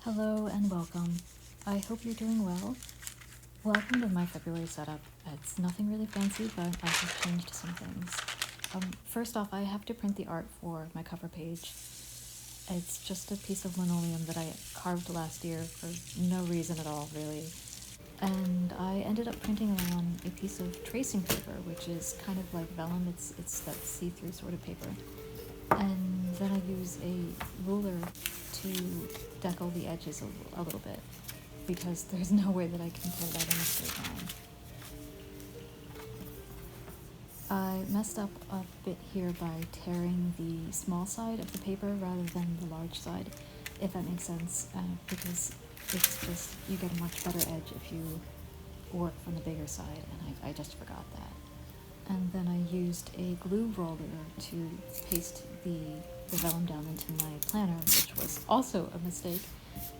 Hello and welcome. I hope you're doing well. Welcome to my February setup. It's nothing really fancy, but I have changed some things. First off, I have to print the art for my cover page. It's just a piece of linoleum that I carved last year for no reason at all, really. And I ended up printing it on a piece of tracing paper, which is kind of like vellum. It's that see-through sort of paper. And then I use a ruler to decal the edges a little bit, because there's no way that I can pull that in a straight line. I messed up a bit here by tearing the small side of the paper rather than the large side, if that makes sense, because it's just, you get a much better edge if you work from the bigger side, and I just forgot that. And then I used a glue roller to paste the vellum down into my planner, which was also a mistake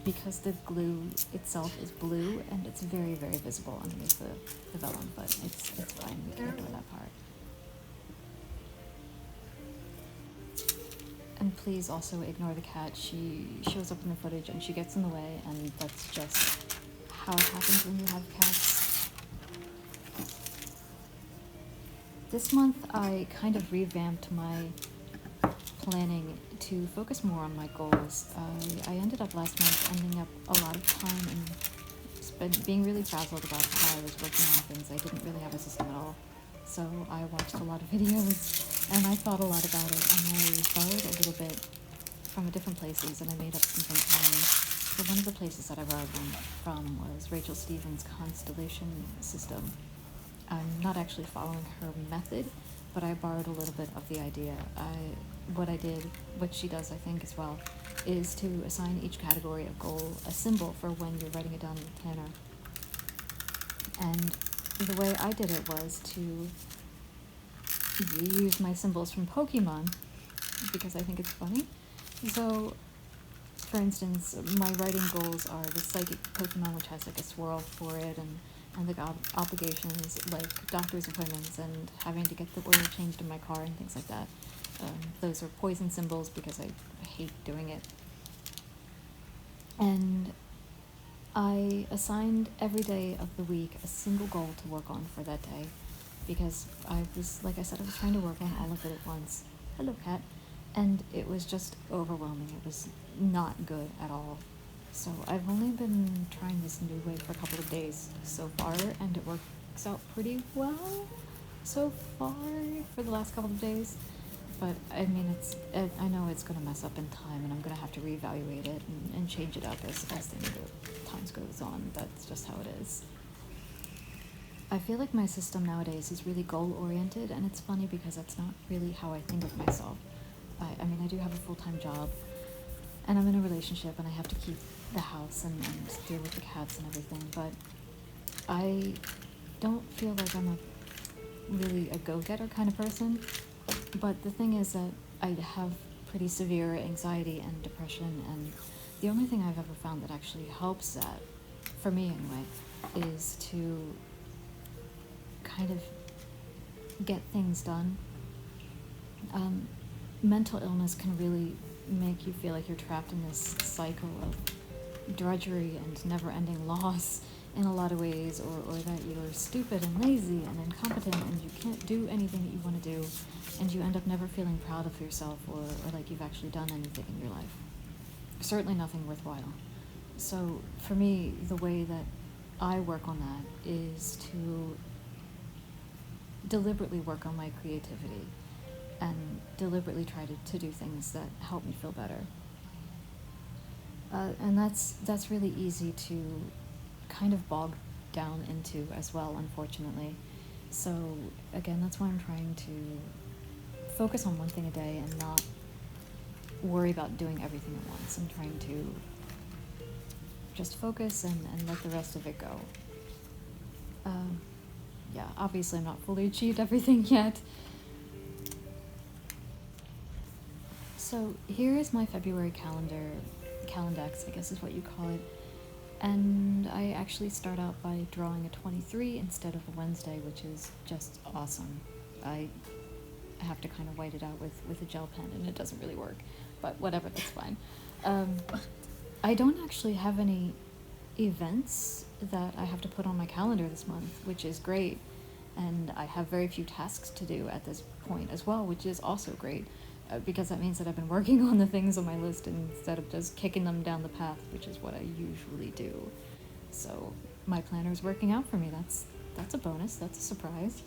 because the glue itself is blue and it's very, very visible underneath the vellum, but it's fine, we can ignore that part. And please also ignore the cat. She shows up in the footage and she gets in the way, and that's just how it happens when you have cats. This month I kind of revamped my planning to focus more on my goals. I ended up last month ending up a lot of time and being really frazzled about how I was working on things. I didn't really have a system at all. So I watched a lot of videos and I thought a lot about it, and I borrowed a little bit from different places, and I made up some things my own. So one of the places that I borrowed from was Rachel Stevens' constellation system. I'm not actually following her method, but I borrowed a little bit of the idea. What she does, I think, as well, is to assign each category of goal a symbol for when you're writing it down in the planner. And the way I did it was to use my symbols from Pokemon, because I think it's funny. So, for instance, my writing goals are the psychic Pokemon, which has like a swirl for it, and the obligations like doctor's appointments and having to get the oil changed in my car and things like that. Those are poison symbols because I hate doing it. And I assigned every day of the week a single goal to work on for that day, because I was trying to work on all of it at once. Hello, cat. And it was just overwhelming. It was not good at all. So I've only been trying this new way for a couple of days so far, and it works out pretty well so far for the last couple of days. But I mean, I know it's going to mess up in time, and I'm going to have to reevaluate it and change it up as time goes on. That's just how it is. I feel like my system nowadays is really goal-oriented, and it's funny because that's not really how I think of myself. I mean, I do have a full-time job, and I'm in a relationship, and I have to keep the house and deal with the cats and everything, but I don't feel like I'm really a go-getter kind of person. But the thing is that I have pretty severe anxiety and depression, and the only thing I've ever found that actually helps that, for me anyway, is to kind of get things done. Mental illness can really make you feel like you're trapped in this cycle of drudgery and never-ending loss in a lot of ways, or that you're stupid and lazy and incompetent and you can't do anything that you want to do, and you end up never feeling proud of yourself or like you've actually done anything in your life. Certainly nothing worthwhile. So for me, the way that I work on that is to deliberately work on my creativity and deliberately try to do things that help me feel better. And that's really easy to kind of bog down into as well, unfortunately. So again, that's why I'm trying to focus on one thing a day and not worry about doing everything at once. I'm trying to just focus and let the rest of it go. Yeah, obviously I'm not fully achieved everything yet. So here is my February calendex, I guess is what you call it. And I actually start out by drawing a 23 instead of a Wednesday, which is just awesome. I have to kind of white it out with a gel pen, and it doesn't really work, but whatever, that's fine. I don't actually have any events that I have to put on my calendar this month, which is great. And I have very few tasks to do at this point as well, which is also great, because that means that I've been working on the things on my list instead of just kicking them down the path, which is what I usually do. So my planner's working out for me. That's a bonus. That's a surprise.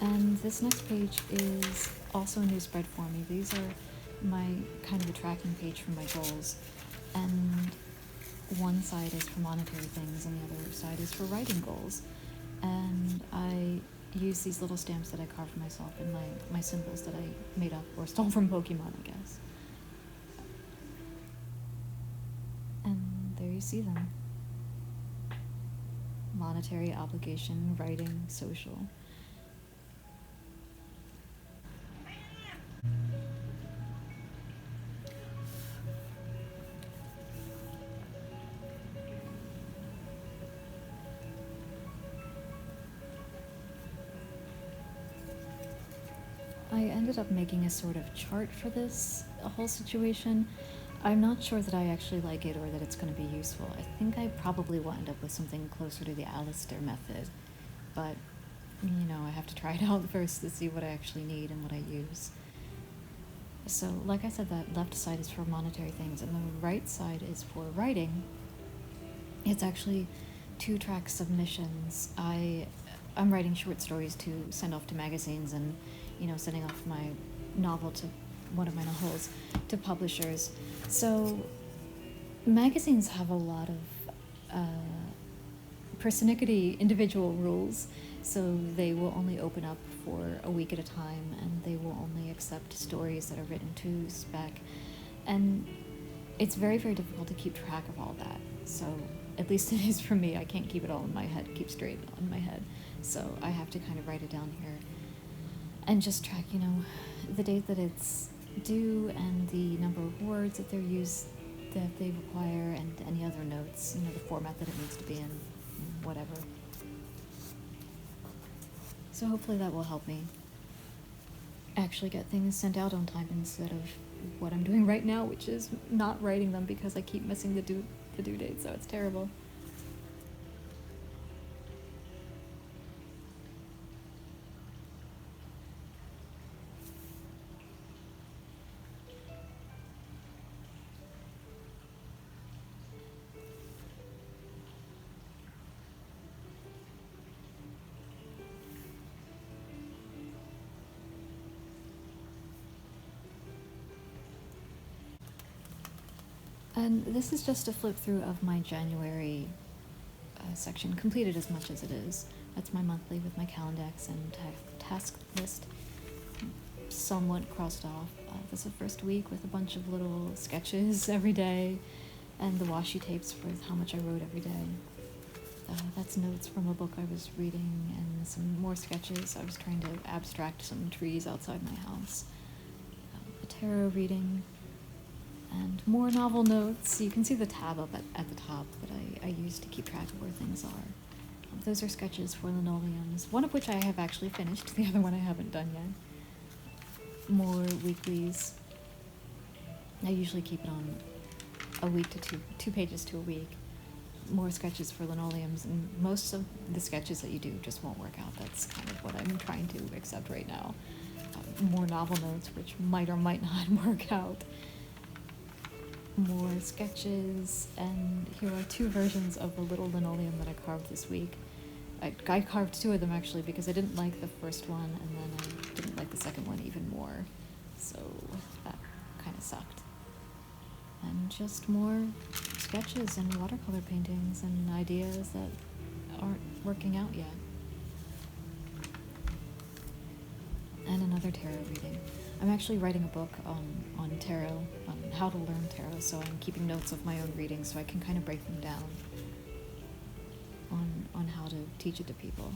And this next page is also a new spread for me. These are my kind of a tracking page for my goals. And one side is for monetary things and the other side is for writing goals. And I use these little stamps that I carved myself and my symbols that I made up or stole from Pokemon, I guess. And there you see them. Monetary, obligation, writing, social. I ended up making a sort of chart for this whole situation. I'm not sure that I actually like it or that it's going to be useful. I think I probably will end up with something closer to the Alistair method, but, you know, I have to try it out first to see what I actually need and what I use. So, like I said, that left side is for monetary things, and the right side is for writing. It's actually 2-track submissions. I'm writing short stories to send off to magazines and, you know, sending off my novel to one of my novels to publishers. So magazines have a lot of persnickety individual rules, so they will only open up for a week at a time, and they will only accept stories that are written to spec. And it's very, very difficult to keep track of all that. So at least it is for me. I can't keep it all in my head, keep straight on my head. So I have to kind of write it down here and just track, you know, the date that it's due and the number of words that they're used, that they require, and any other notes, you know, the format that it needs to be in, whatever. So hopefully that will help me actually get things sent out on time instead of what I'm doing right now, which is not writing them because I keep missing the due date, so it's terrible. And this is just a flip through of my January section completed as much as it is. That's my monthly with my Calendex and task list somewhat crossed off. This is the first week with a bunch of little sketches every day, and the washi tapes for how much I wrote every day. That's notes from a book I was reading, and some more sketches. I was trying to abstract some trees outside my house. A tarot reading, and more novel notes. You can see the tab up at the top that I use to keep track of where things are. Those are sketches for linoleums, one of which I have actually finished, the other one I haven't done yet. More weeklies. I usually keep it on a week to two pages to a week. More sketches for linoleums, and most of the sketches that you do just won't work out. That's kind of what I'm trying to accept right now. More novel notes, which might or might not work out. More sketches, and here are 2 versions of a little linoleum that I carved this week. I carved 2 of them actually because I didn't like the first one, and then I didn't like the second one even more, so that kind of sucked. And just more sketches and watercolor paintings and ideas that aren't working out yet. And another tarot reading. I'm actually writing a book on tarot, on how to learn tarot, so I'm keeping notes of my own readings so I can kind of break them down on how to teach it to people.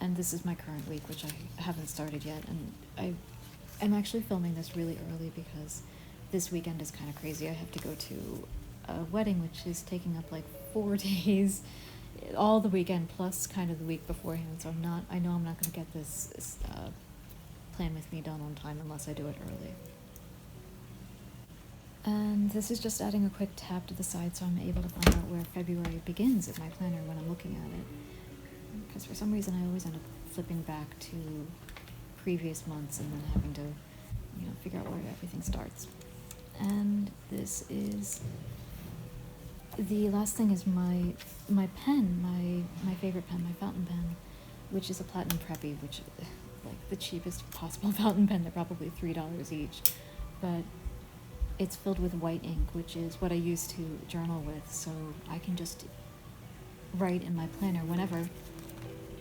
And this is my current week, which I haven't started yet, and I'm actually filming this really early because this weekend is kind of crazy. I have to go to a wedding, which is taking up like 4 days, all the weekend plus kind of the week beforehand. So I know I'm not going to get this plan with me done on time unless I do it early. And this is just adding a quick tab to the side so I'm able to find out where February begins in my planner when I'm looking at it. Because for some reason I always end up flipping back to previous months and then having to, figure out where everything starts. And this is the last thing is my pen, my favorite pen, my fountain pen, which is a platinum Preppy, which like the cheapest possible fountain pen. They're probably $3 each, but it's filled with white ink, which is what I use to journal with, so I can just write in my planner whenever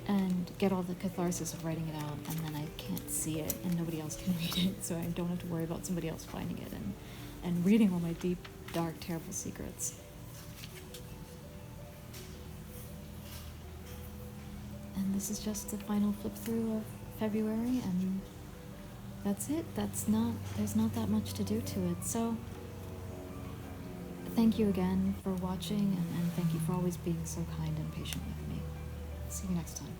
and get all the catharsis of writing it out, and then I can't see it and nobody else can read it, so I don't have to worry about somebody else finding it and reading all my deep, dark, terrible secrets. And this is just the final flip through of February, and that's it. There's not that much to do to it. So thank you again for watching, and thank you for always being so kind and patient with me. See you next time.